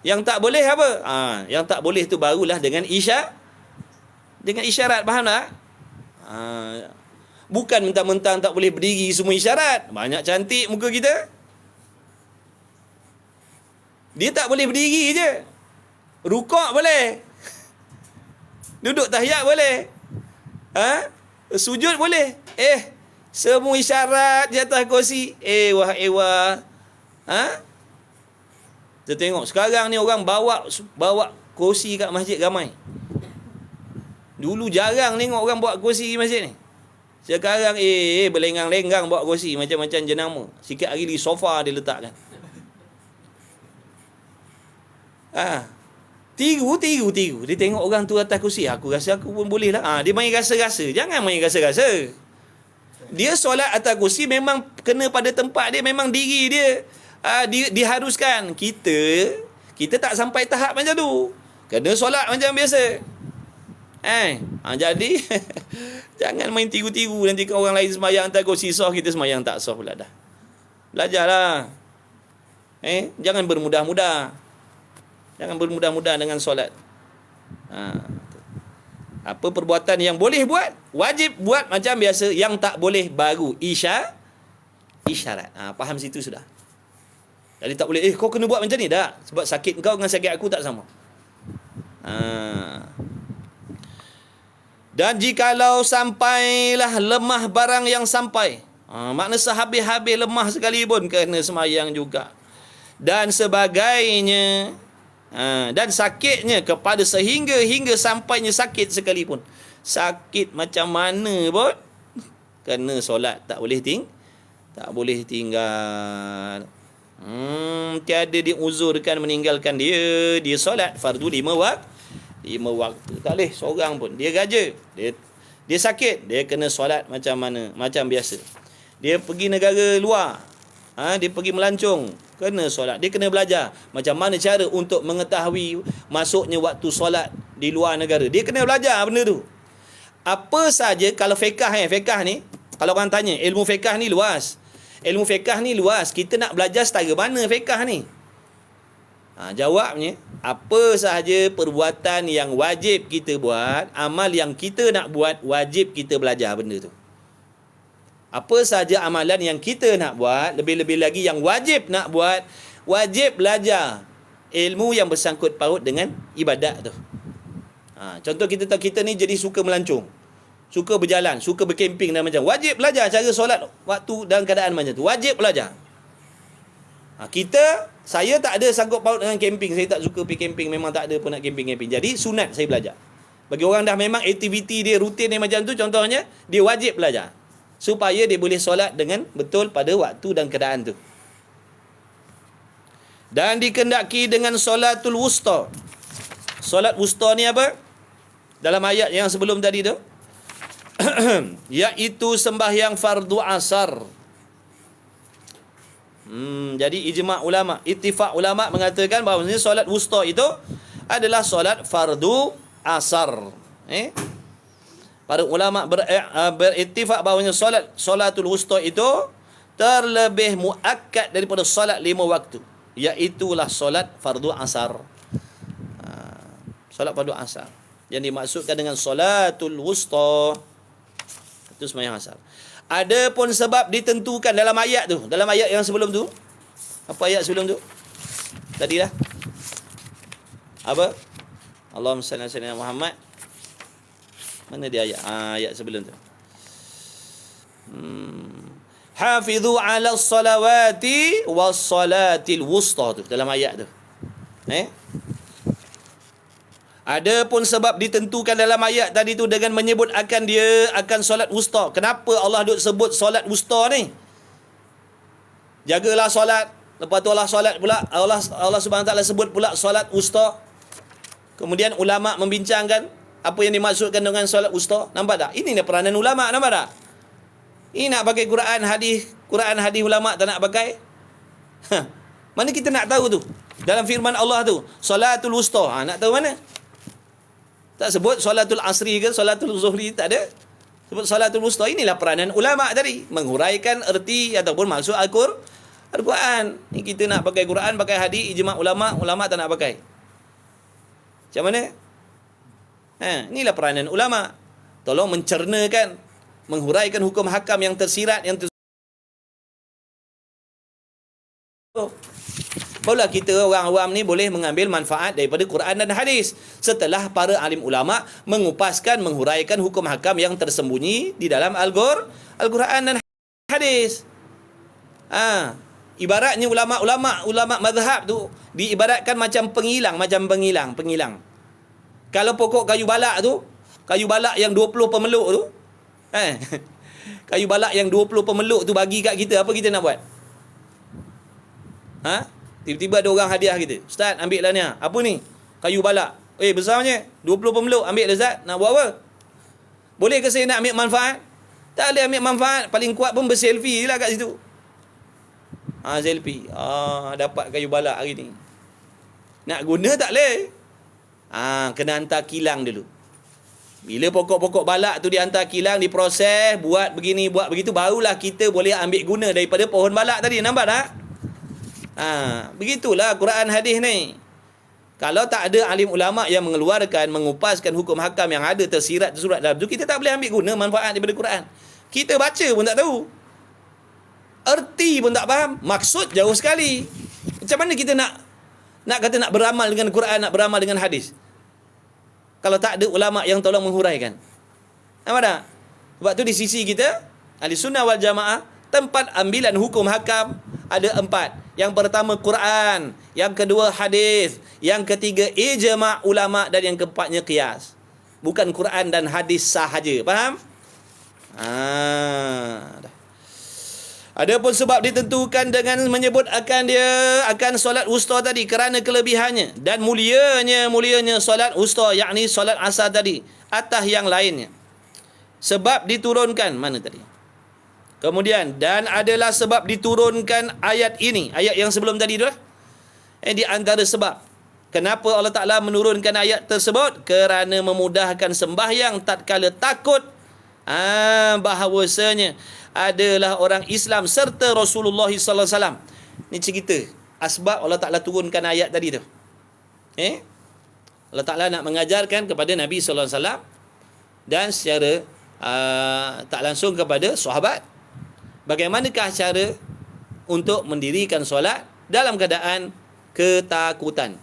Yang tak boleh apa? Yang tak boleh tu barulah dengan isyarat. Faham tak? Bukan mentang-mentang tak boleh berdiri semua isyarat. Banyak cantik muka kita. Dia tak boleh berdiri je. Rukuk boleh. Duduk tahiyat boleh. Sujud boleh. Semua isyarat di atas kursi. Wah. Kita tengok sekarang ni orang bawa kursi kat masjid ramai. Dulu jarang tengok orang bawa kursi di masjid ni. Sekarang berlenggang-lenggang bawa kursi macam-macam jenama. Sikit hari di sofa dia letakkan. Tiru. Dia tengok orang tu atas kursi. Aku rasa aku pun boleh lah. Dia main rasa-rasa. Jangan main rasa-rasa. Dia solat atas kursi memang kena pada tempat dia. Memang diri dia diharuskan. Kita tak sampai tahap macam tu. Kena solat macam biasa. Jadi jangan main tiru-tiru. Nanti orang lain semayang atas kursi sah, kita semayang tak sah pula dah. Belajarlah. Jangan bermudah-mudah. Jangan bermudah-mudah dengan solat. Apa perbuatan yang boleh buat, wajib buat macam biasa. Yang tak boleh baru isyarat. Faham situ sudah. Jadi tak boleh, kau kena buat macam ni tak? Sebab sakit kau dengan sakit aku tak sama. Dan jikalau sampailah lemah barang yang sampai, makna sehabis-habis lemah sekalipun kena semayang juga. Dan sebagainya. Dan sakitnya kepada hingga sampainya sakit sekalipun. Sakit macam mana pun kena solat, tak boleh tinggal. Tiada diuzurkan meninggalkan dia solat fardu 5 waktu. Tak boleh seorang pun. Dia raja, dia sakit, dia kena solat macam mana? Macam biasa. Dia pergi negara luar, dia pergi melancong, kena solat. Dia kena belajar macam mana cara untuk mengetahui masuknya waktu solat di luar negara. Dia kena belajar benda tu. Apa saja kalau fiqh ni, kalau orang tanya, ilmu fiqh ni luas. Kita nak belajar setara mana fiqh ni? Jawabnya, apa sahaja perbuatan yang wajib kita buat, amal yang kita nak buat, wajib kita belajar benda tu. Apa sahaja amalan yang kita nak buat, lebih-lebih lagi yang wajib nak buat, wajib belajar ilmu yang bersangkut paut dengan ibadat tu. Contoh kita ni jadi suka melancong, suka berjalan, suka berkemping dan macam, wajib belajar cara solat waktu dalam keadaan macam tu. Wajib belajar. Saya tak ada sangkut paut dengan camping. Saya tak suka pergi camping. Memang tak ada pun nak camping. Jadi sunat saya belajar. Bagi orang dah memang aktiviti dia, rutin dia macam tu, contohnya, dia wajib belajar. Supaya dia boleh solat dengan betul pada waktu dan keadaan tu. Dan dikendaki dengan solatul wusta. Solat wusta ni apa? Dalam ayat yang sebelum tadi tu. Iaitu sembahyang fardu asar. Jadi ijma' ulama, ittifaq ulama mengatakan bahawa solat wusta itu adalah solat fardu asar. Para ulama berittifaq bahawa solatul wusta itu terlebih muakkad daripada solat 5 waktu, iaitulah solat fardu asar. Solat fardu asar yang dimaksudkan dengan solatul wusta itu sembahyang asar. Ada pun sebab ditentukan dalam ayat tu. Dalam ayat yang sebelum tu. Apa ayat sebelum tu? Tadi dah. Apa? Allahumma salli ala sayyidina Muhammad. Mana dia ayat? Ayat sebelum tu. Hafizu ala salawati was salatil wusta tu. Dalam ayat tu. Ada pun sebab ditentukan dalam ayat tadi tu dengan menyebut akan solat wusta. Kenapa Allah duk sebut solat wusta ni? Jagalah solat Lepas tu Allah solat pula, Allah Subhanahu Taala sebut pula solat wusta. Kemudian ulama membincangkan apa yang dimaksudkan dengan solat wusta. Nampak tak? Ini dia peranan ulama, nampak tak? Ini nak pakai Quran hadis ulama tak nak pakai? Mana kita nak tahu tu? Dalam firman Allah tu, solatul wusta. Nak tahu mana? Tak sebut solatul asri ke, solatul zuhri, tak ada. Sebut solatul wusta. Inilah peranan ulama tadi, menghuraikan erti ataupun maksud Al-Quran. Ni kita nak pakai Quran, pakai hadis, ijma' ulama tak nak pakai. Macam mana? Inilah peranan ulama. Tolong mencernakan, menghuraikan hukum hakam yang tersirat, yang barulah kita orang awam ni boleh mengambil manfaat daripada Quran dan hadis setelah para alim ulama mengupaskan, menghuraikan hukum hakam yang tersembunyi di dalam Al-Quran dan hadis. Ibaratnya ulama mazhab tu diibaratkan macam pengilang. Kalau pokok kayu balak yang 20 pemeluk tu, kayu balak yang 20 pemeluk tu bagi kat kita, apa kita nak buat? Tiba-tiba ada orang hadiah kita. Ustaz, ambil lah ni. Apa ni? Kayu balak. Besarnya. 20 pemeluk. Ambil lah Ustaz. Nak buat apa? Boleh ke saya nak ambil manfaat? Tak boleh ambil manfaat. Paling kuat pun berselfie je lah kat situ. Selfie. Dapat kayu balak hari ni. Nak guna tak boleh. Kena hantar kilang dulu. Bila pokok-pokok balak tu dihantar kilang, diproses, buat begini, buat begitu, barulah kita boleh ambil guna daripada pohon balak tadi. Nampak tak? Begitulah Quran hadis ni. Kalau tak ada alim ulama yang mengeluarkan, mengupaskan hukum hakam yang ada tersirat dalam tu, kita tak boleh ambil guna manfaat daripada Quran. Kita baca pun tak tahu, erti pun tak faham, maksud jauh sekali. Macam mana kita nak kata nak beramal dengan Quran, nak beramal dengan hadis, kalau tak ada ulama yang tolong menghuraikan? Nampak tak? Sebab tu di sisi kita Ahli Sunnah wal Jamaah, tempat ambilan hukum hakam ada 4. Yang pertama Quran, yang kedua hadis, yang ketiga ijma' ulama, dan yang keempatnya qiyas. Bukan Quran dan hadis sahaja. Faham? Adapun sebab ditentukan dengan menyebut akan solat wusta tadi kerana kelebihannya dan mulianya solat wusta, yakni solat asar tadi atas yang lainnya. Sebab diturunkan mana tadi? Kemudian, dan adalah sebab diturunkan ayat ini, ayat yang sebelum tadi tu, di antara sebab kenapa Allah Ta'ala menurunkan ayat tersebut, kerana memudahkan sembahyang tatkala takut bahawasanya adalah orang Islam serta Rasulullah sallallahu alaihi wasallam. Ni cerita asbab Allah Ta'ala turunkan ayat tadi tu. Allah Ta'ala nak mengajarkan kepada Nabi sallallahu alaihi wasallam dan secara tak langsung kepada sahabat, bagaimanakah cara untuk mendirikan solat dalam keadaan ketakutan.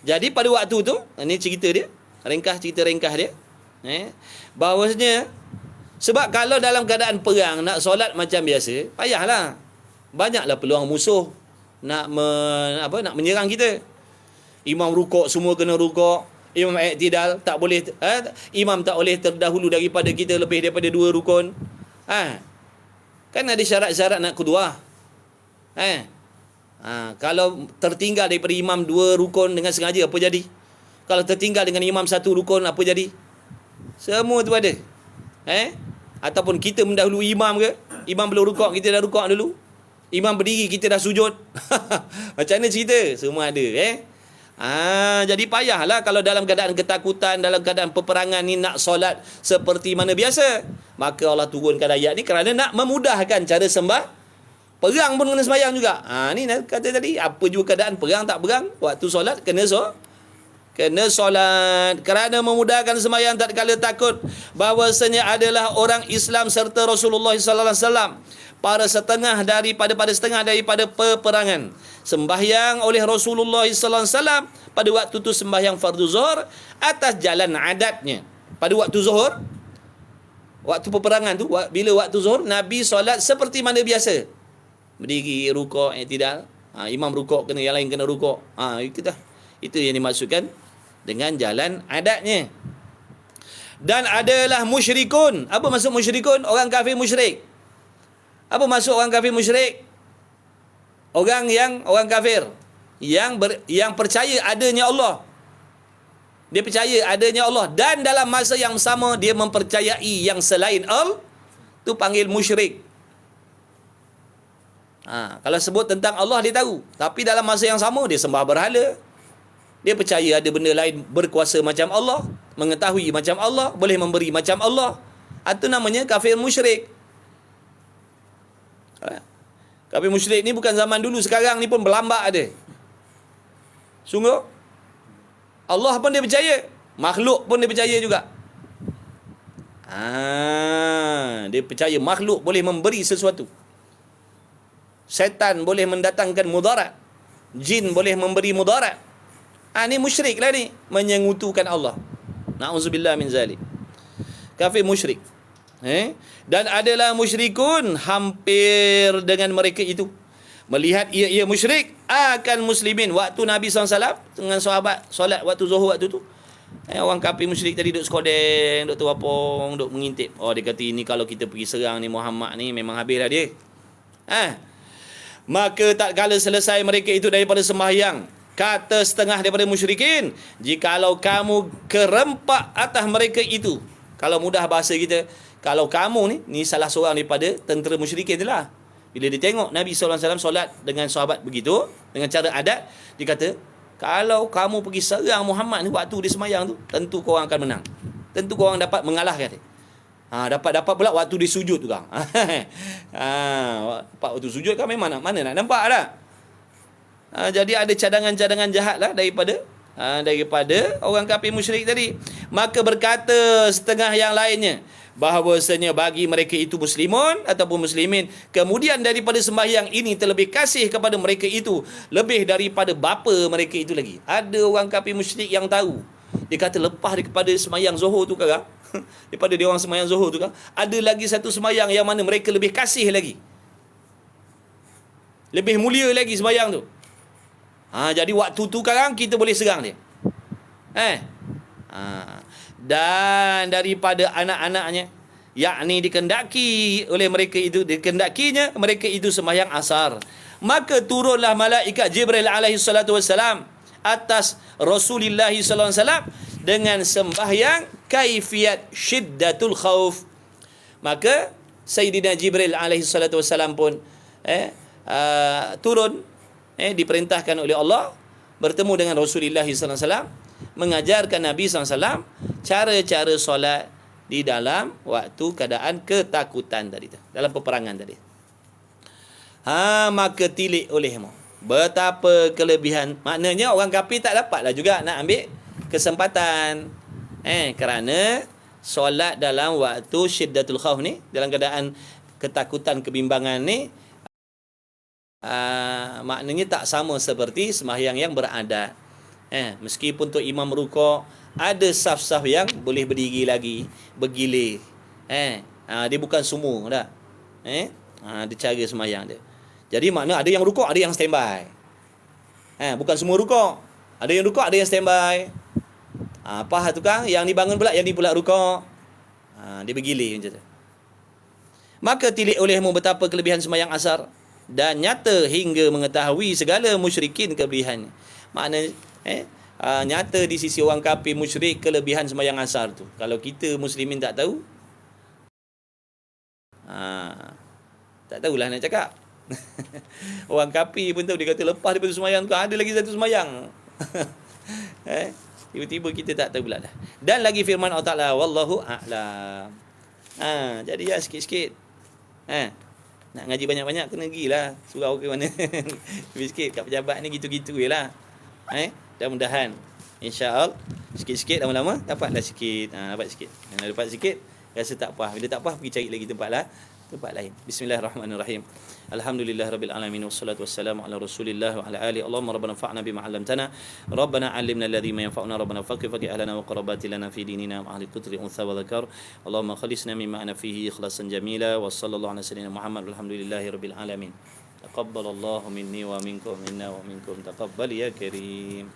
Jadi pada waktu tu, ini cerita dia, cerita ringkas dia, bahawasanya sebab kalau dalam keadaan perang nak solat macam biasa, payahlah. Banyaklah peluang musuh nak menyerang kita. Imam rukuk, semua kena rukuk. Imam i'tidal tak boleh, imam tak boleh terdahulu daripada kita lebih daripada 2 rukun. Kan ada syarat-syarat nak kedua. Kalau tertinggal daripada imam 2 rukun dengan sengaja, apa jadi? Kalau tertinggal dengan imam 1 rukun, apa jadi? Semua tu ada. Ataupun kita mendahului imam ke, imam belum rukuk, kita dah rukuk dulu. Imam berdiri, kita dah sujud. Macam mana cerita? Semua ada. Jadi payahlah kalau dalam keadaan ketakutan, dalam keadaan peperangan ni nak solat seperti mana biasa. Maka Allah turunkan ayat ni kerana nak memudahkan cara sembah. Perang pun kena sembahyang juga. Ni kata tadi, apa juga keadaan perang tak perang, waktu solat kena solat kerana memudahkan sembahyang tatkala takut bahawasanya adalah orang Islam serta Rasulullah sallallahu alaihi wasallam pada setengah daripada peperangan. Sembahyang oleh Rasulullah sallallahu alaihi wasallam pada waktu tu sembahyang fardu zuhur atas jalan adatnya. Pada waktu zuhur, waktu peperangan tu, bila waktu zuhur, Nabi solat seperti mana biasa. Berdiri, rukuk, i'tidal. Imam rukuk kena, yang lain kena rukuk. Itu yang dimaksudkan dengan jalan adatnya. Dan adalah musyrikun. Apa maksud musyrikun? Orang kafir musyrik. Apa maksud orang kafir musyrik? Orang kafir yang percaya adanya Allah. Dia percaya adanya Allah dan dalam masa yang sama dia mempercayai yang selain Allah, tu panggil musyrik. Kalau sebut tentang Allah dia tahu, tapi dalam masa yang sama dia sembah berhala. Dia percaya ada benda lain berkuasa macam Allah, mengetahui macam Allah, boleh memberi macam Allah. Itu namanya kafir musyrik. Kafir musyrik ni bukan zaman dulu, sekarang ni pun berlambak ada. Sungguh Allah pun dia percaya, makhluk pun dia percaya juga. Dia percaya makhluk boleh memberi sesuatu. Setan boleh mendatangkan mudarat. Jin boleh memberi mudarat. Ni musyrik lah ni, menyengutukan Allah. Na'udzubillah min zalik. Kafir musyrik. Dan adalah musyrikun hampir dengan mereka itu. Melihat ia musyrik akan muslimin. Waktu Nabi SAW dengan sahabat solat waktu zuhur waktu tu, orang kafir musyrik tadi duduk sekodeng, duduk terapung, duduk mengintip. Dia kata ini kalau kita pergi serang ni Muhammad ni memang habislah dia. Maka tak kala selesai mereka itu daripada sembahyang, kata setengah daripada musyrikin, jikalau kamu kerempak atas mereka itu. Kalau mudah bahasa kita, kalau kamu ni salah seorang daripada tentera musyrikin tu lah. Bila dia tengok Nabi SAW solat dengan sahabat begitu, dengan cara adat, dia kata, kalau kamu pergi serang Muhammad ni waktu dia semayang tu, tentu korang akan menang. Tentu korang dapat mengalahkan dia. Dapat pula waktu dia sujud tu kan. Waktu sujud kan memang mana nak nampak dah. Jadi ada cadangan-cadangan jahat lah daripada orang kafir musyrik tadi. Maka berkata setengah yang lainnya, bahawasanya bagi mereka itu muslimun ataupun muslimin, kemudian daripada sembahyang ini terlebih kasih kepada mereka itu lebih daripada bapa mereka itu lagi. Ada orang kafir musyrik yang tahu. Dia kata lepas daripada sembahyang zuhur tu kan, daripada dia orang sembahyang zuhur tu kan, ada lagi satu sembahyang yang mana mereka lebih kasih lagi, lebih mulia lagi sembahyang tu. Jadi waktu tu sekarang kita boleh serang dia. Dan daripada anak-anaknya, yakni dikendakinya mereka itu sembahyang asar, maka turunlah malaikat Jibril alaihi salatu wassalam atas Rasulullah sallallahu alaihi wasallam dengan sembahyang kaifiat syiddatul khauf. Maka Sayyidina Jibril alaihi salatu wassalam pun turun, diperintahkan oleh Allah bertemu dengan Rasulullah sallallahu alaihi wasallam, mengajarkan Nabi SAW cara-cara solat di dalam waktu keadaan ketakutan tadi tu, dalam peperangan tadi. Maka tilik olehmu betapa kelebihan. Maknanya orang kafir tak dapatlah juga nak ambil kesempatan, kerana solat dalam waktu syiddatul khauf ni, dalam keadaan ketakutan, kebimbangan ni, maknanya tak sama seperti sembahyang yang beradat. Meskipun tu imam rukuk, ada saf-saf yang boleh berdiri lagi, bergilir. Dia bukan semua dah. Dia cara sembahyang dia. Jadi makna ada yang rukuk, ada yang standby. Bukan semua rukuk. Ada yang rukuk, ada yang standby. Apa tu kan? Yang dibangun pula, yang ni pula rukuk. Dia bergilir macam tu. Maka tilik olehmu betapa kelebihan sembahyang asar, dan nyata hingga mengetahui segala musyrikin kelebihannya. Maknanya nyata di sisi orang kafir musyrik kelebihan sembahyang asar tu. Kalau kita muslimin tak tahu, tak tahulah nak cakap. Orang kafir pun tahu, dia kata lepas daripada sembahyang tu ada lagi satu sembahyang. Tiba-tiba kita tak tahu pula dah. Dan lagi firman Allah Ta'ala, wallahu a'lam. Jadi ya sikit-sikit. Nak ngaji banyak-banyak kena gilah surau ke mana. Sikit-sikit kat pejabat ni gitu-gitu jelah. Mudah-mudahan insya-Allah sikit-sikit lama-lama dapatlah sikit. Dapat sikit. Kalau dapat sikit rasa tak puas. Bila tak puas pergi cari lagi tempat lain. Bismillahirrahmanirrahim. Alhamdulillahirabbil alamin wassalatu wassalamu ala Rasulillah wa ala alihi. Allahumma rabbana fa'na bima 'allamtana. Rabbana 'allimna alladhi ma yanfa'una. Rabbana faqih ahlana wa qarabati lana fi dinina wa ahli qutri untha wa dhakar. Allahumma khalisna mimma ana fihi ikhlasan jamila wa sallallahu ala sayyidina Muhammad walhamdulillahirabbil alamin. Taqabbalallahu minni wa minkum minna wa minkum taqabbal ya karim.